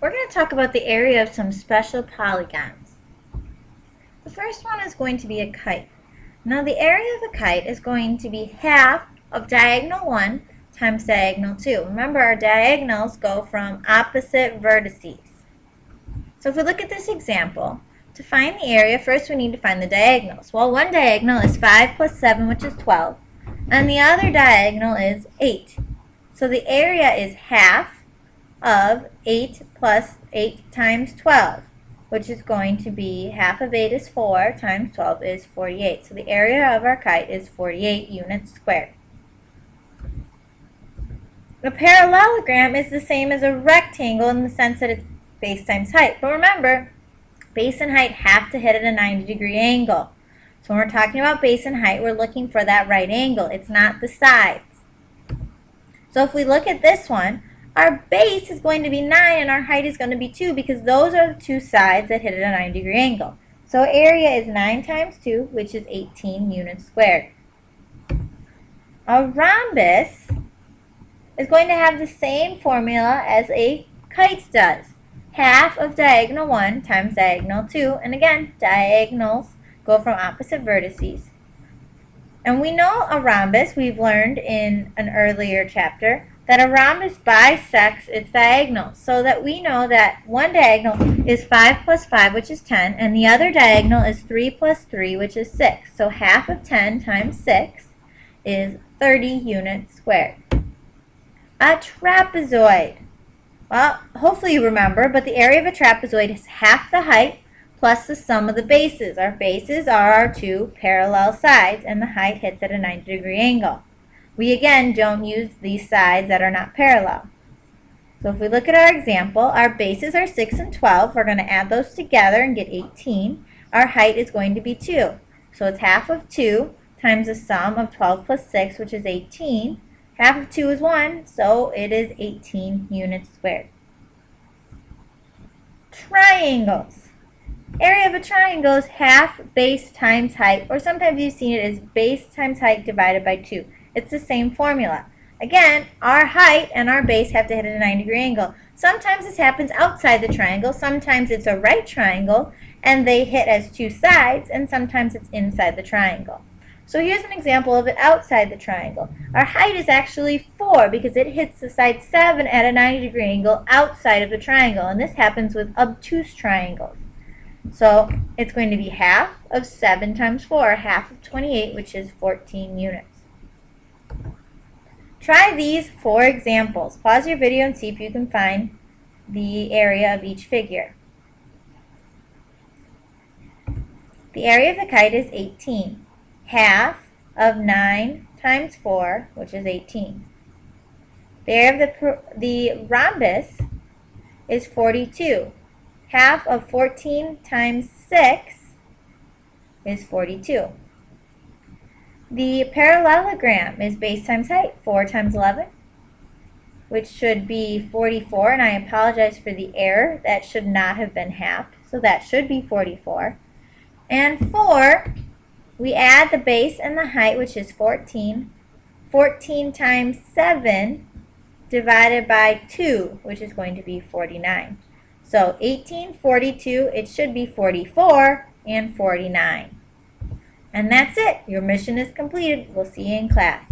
we're going to talk about the area of some special polygons. The first one is going to be a kite. Now the area of a kite is going to be half of diagonal 1 times diagonal 2. Remember, our diagonals go from opposite vertices. So if we look at this example, to find the area, first we need to find the diagonals. Well, one diagonal is 5 plus 7, which is 12, and the other diagonal is 8. So the area is half of 8 plus 8 times 12, which is going to be half of 8 is 4 times 12 is 48. So the area of our kite is 48 units squared. A parallelogram is the same as a rectangle in the sense that it's base times height. But remember, base and height have to hit at a 90-degree angle. So when we're talking about base and height, we're looking for that right angle. It's not the sides. So if we look at this one, our base is going to be 9 and our height is going to be 2 because those are the two sides that hit at a 90-degree angle. So area is 9 times 2, which is 18 units squared. A rhombus is going to have the same formula as a kite does. Half of diagonal 1 times diagonal 2. And again, diagonals go from opposite vertices. And we know a rhombus, we've learned in an earlier chapter, that a rhombus bisects its diagonals. So that we know that one diagonal is 5 plus 5, which is 10, and the other diagonal is 3 plus 3, which is 6. So half of 10 times 6 is 30 units squared. A trapezoid. Well, hopefully you remember, but the area of a trapezoid is half the height plus the sum of the bases. Our bases are our two parallel sides, and the height hits at a 90-degree angle. We again don't use these sides that are not parallel. So if we look at our example, our bases are 6 and 12. We're going to add those together and get 18. Our height is going to be 2. So it's half of 2 times the sum of 12 plus 6, which is 18. Half of 2 is 1, so it is 18 units squared. Triangles. Area of a triangle is half base times height, or sometimes you've seen it as base times height divided by 2. It's the same formula. Again, our height and our base have to hit at a 90-degree angle. Sometimes this happens outside the triangle. Sometimes it's a right triangle, and they hit as two sides, and sometimes it's inside the triangle. So here's an example of it outside the triangle. Our height is actually 4 because it hits the side 7 at a 90-degree angle outside of the triangle. And this happens with obtuse triangles. So it's going to be half of 7 times 4, half of 28, which is 14 units. Try these 4 examples. Pause your video and see if you can find the area of each figure. The area of the kite is 18. Half of 9 times 4, which is 18. The area of the rhombus is 42. Half of 14 times 6 is 42. The parallelogram is base times height, 4 times 11, which should be 44, and I apologize for the error. That should not have been halved, so that should be 44. And 4, we add the base and the height, which is 14. 14 times 7 divided by 2, which is going to be 49. So 18, 42, it should be 44, and 49. And that's it. Your mission is completed. We'll see you in class.